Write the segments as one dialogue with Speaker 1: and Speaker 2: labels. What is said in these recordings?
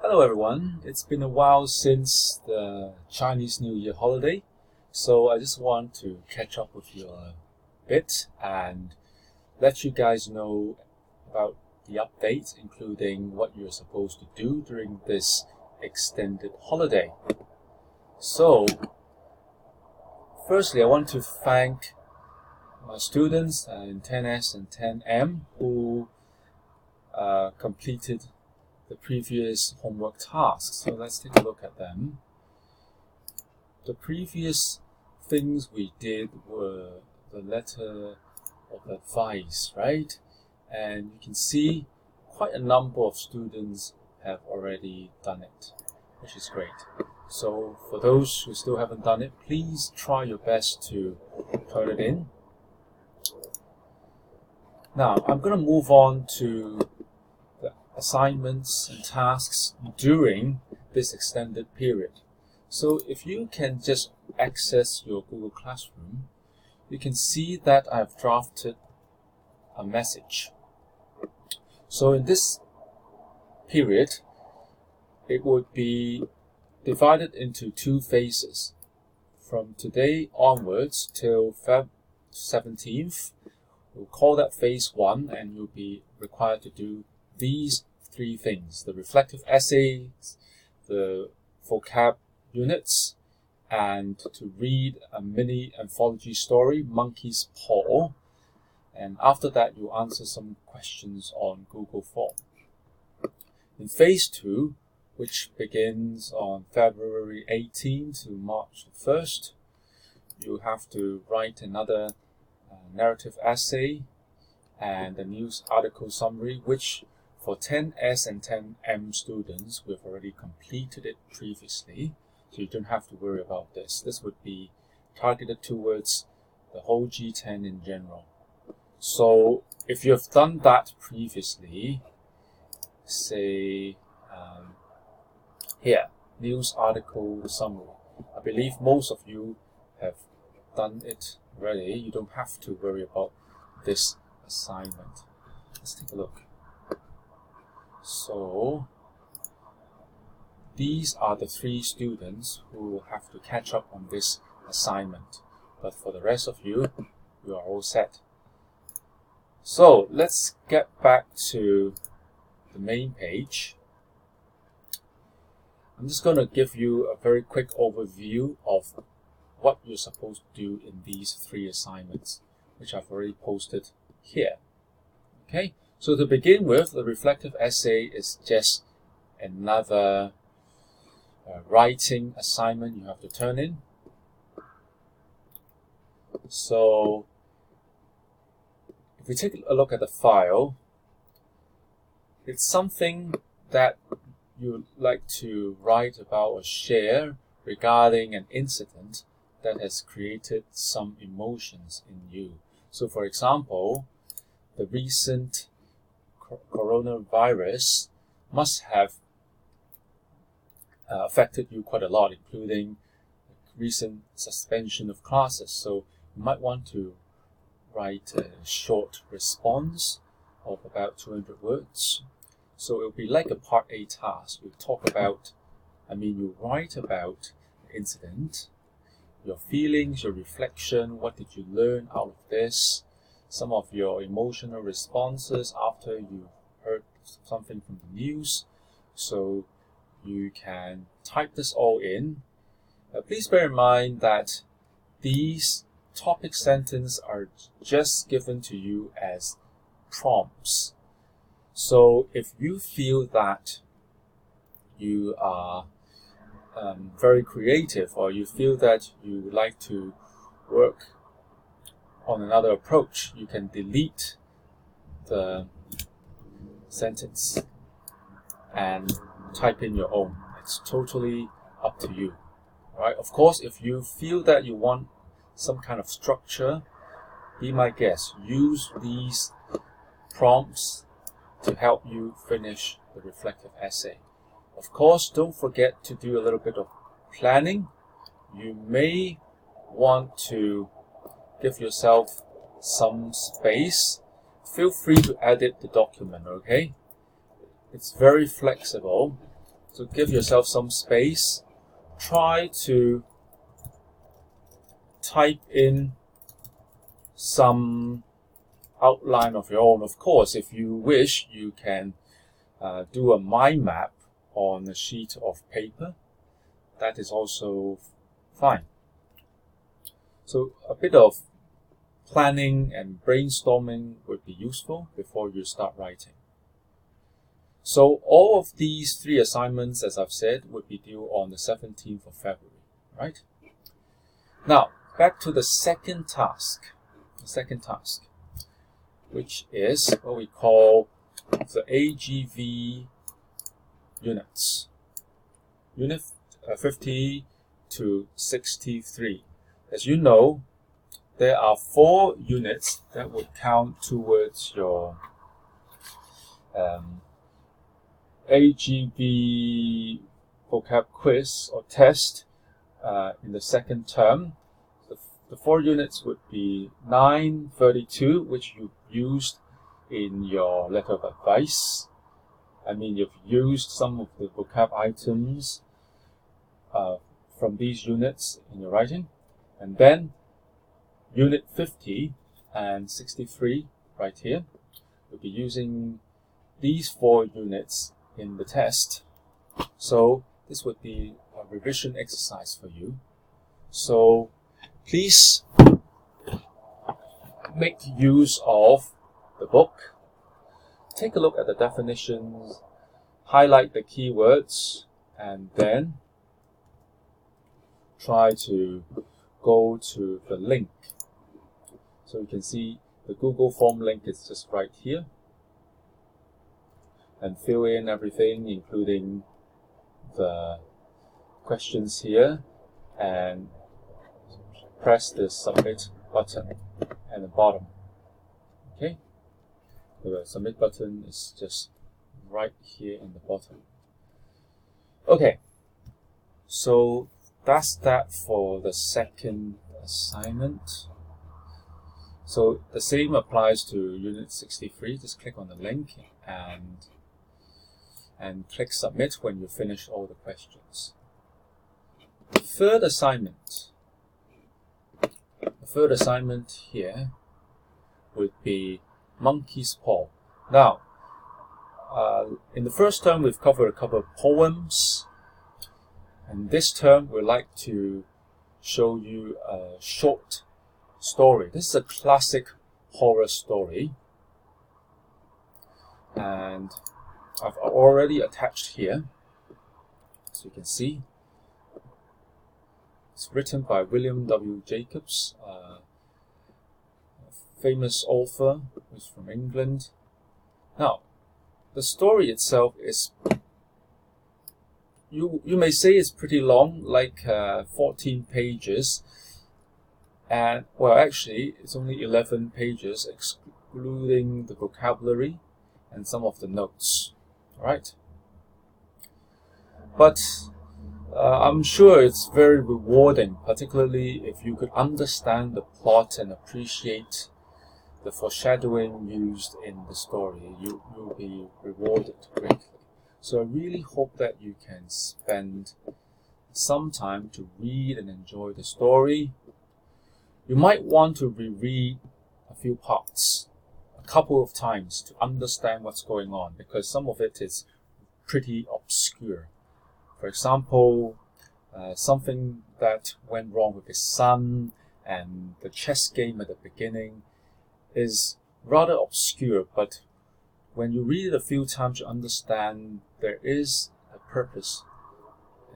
Speaker 1: Hello everyone, it's been a while since the Chinese New Year holiday, so I just want to catch up with you a bit and let you guys know about the updates, including what you're supposed to do during this extended holiday. So, firstly I want to thank my students in 10S and 10M who completed the previous homework tasks. So let's take a look at them. The previous things we did were the letter of advice, right? And you can see quite a number of students have already done it, which is great. So for those who still haven't done it, please try your best to turn it in. Now I'm going to move on to the assignments and tasks during this extended period. So if you can just access your Google Classroom, you can see that I've drafted a message. So in this period, it would be divided into two phases. From today onwards till Feb 17th, we'll call that phase 1, and you'll be required to do these three things: the reflective essays, the vocab units, and to read a mini anthology story, Monkey's Paw. And after that, you answer some questions on Google Form. In phase 2, which begins on February 18 to March 1st, you have to write another narrative essay and a news article summary, which for 10S and 10M students, we've already completed it previously, so you don't have to worry about this. This would be targeted towards the whole G10 in general. So if you have done that previously, say here, news article summary, I believe most of you have done it already. You don't have to worry about this assignment. Let's take a look. So these are the three students who will have to catch up on this assignment. But for the rest of you, you are all set. So let's get back to the main page. I'm just going to give you a very quick overview of what you're supposed to do in these three assignments, which I've already posted here. Okay, so to begin with, the reflective essay is just another writing assignment you have to turn in. So if we take a look at the file, it's something that you like to write about or share regarding an incident that has created some emotions in you. So for example, the recent coronavirus must have affected you quite a lot, including recent suspension of classes. So you might want to write a short response of about 200 words. So it will be like a part A task. You write about the incident, your feelings, your reflection, what did you learn out of this, some of your emotional responses after you heard something from the news. So you can type this all in. Please bear in mind that these topic sentences are just given to you as prompts. So if you feel that you are very creative, or you feel that you would like to work on another approach, you can delete the sentence and type in your own. It's totally up to you. Right? Of course, if you feel that you want some kind of structure, be my guest. Use these prompts to help you finish the reflective essay. Of course, don't forget to do a little bit of planning. You may want to give yourself some space. Feel free to edit the document, okay? It's very flexible. So give yourself some space. Try to type in some outline of your own. Of course, if you wish, you can do a mind map on a sheet of paper. That is also fine. So a bit of planning and brainstorming would be useful before you start writing. So all of these 3 assignments, as I've said, would be due on the 17th of February, right? Now, back to the second task, which is what we call the AGV units, unit 50 to 63. As you know, there are 4 units that would count towards your AGV vocab quiz or test in the second term. The 4 units would be 9, 32, which you used in your letter of advice. I mean, you've used some of the vocab items from these units in your writing. And then Unit 50 and 63, right here, we'll be using these 4 units in the test. So this would be a revision exercise for you. So please make use of the book. Take a look at the definitions, highlight the keywords, and then try to go to the link. So you can see the Google form link is just right here. And fill in everything, including the questions here, and press the submit button at the bottom. Okay, the submit button is just right here in the bottom. Okay, so that's that for the second assignment. So the same applies to Unit 63. Just click on the link and click submit when you finish all the questions. The third assignment here would be monkey's paw. Now, in the first term we've covered a couple of poems, and this term we'd like to show you a short story. This is a classic horror story, and I've already attached here, so you can see. It's written by William W. Jacobs, a famous author who's from England. Now, the story itself is, you may say it's pretty long, like 14 pages. And, well, actually, it's only 11 pages, excluding the vocabulary and some of the notes. Right? But I'm sure it's very rewarding, particularly if you could understand the plot and appreciate the foreshadowing used in the story. You will be rewarded greatly. So I really hope that you can spend some time to read and enjoy the story. You might want to reread a few parts a couple of times to understand what's going on, because some of it is pretty obscure. For example, something that went wrong with his son and the chess game at the beginning is rather obscure, but when you read it a few times, you understand there is a purpose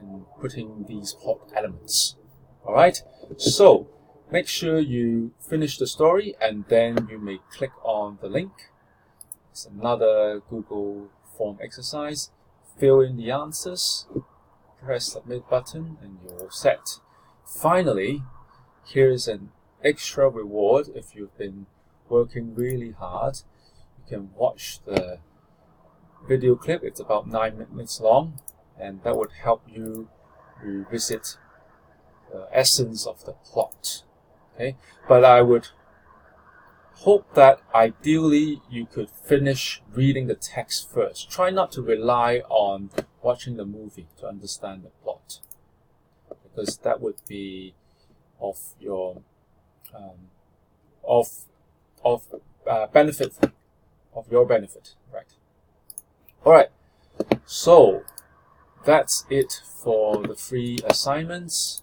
Speaker 1: in putting these plot elements. Alright, so make sure you finish the story and then you may click on the link. It's another Google form exercise. Fill in the answers, press submit button, and you're all set. Finally, here's an extra reward. If you've been working really hard, you can watch the video clip. It's about 9 minutes long, and that would help you revisit the essence of the plot. Okay, but I would hope that ideally you could finish reading the text first. Try not to rely on watching the movie to understand the plot, because that would be of your benefit, of your benefit, right? All right, so that's it for the 3 assignments: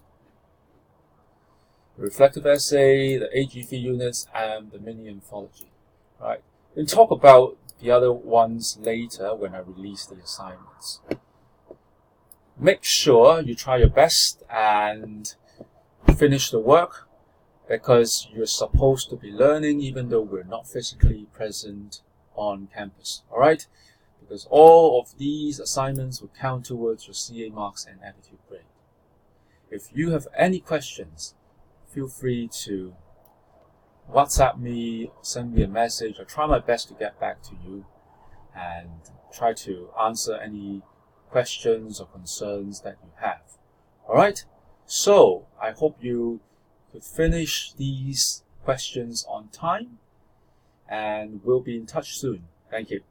Speaker 1: the reflective essay, the AG3 units, and the mini anthology. Right? We'll talk about the other ones later when I release the assignments. Make sure you try your best and finish the work, because you're supposed to be learning even though we're not physically present on campus. All right? Because all of these assignments will count towards your CA marks and attitude grade. If you have any questions, feel free to WhatsApp me, send me a message. I'll try my best to get back to you and try to answer any questions or concerns that you have. Alright? So, I hope you could finish these questions on time, and we'll be in touch soon. Thank you.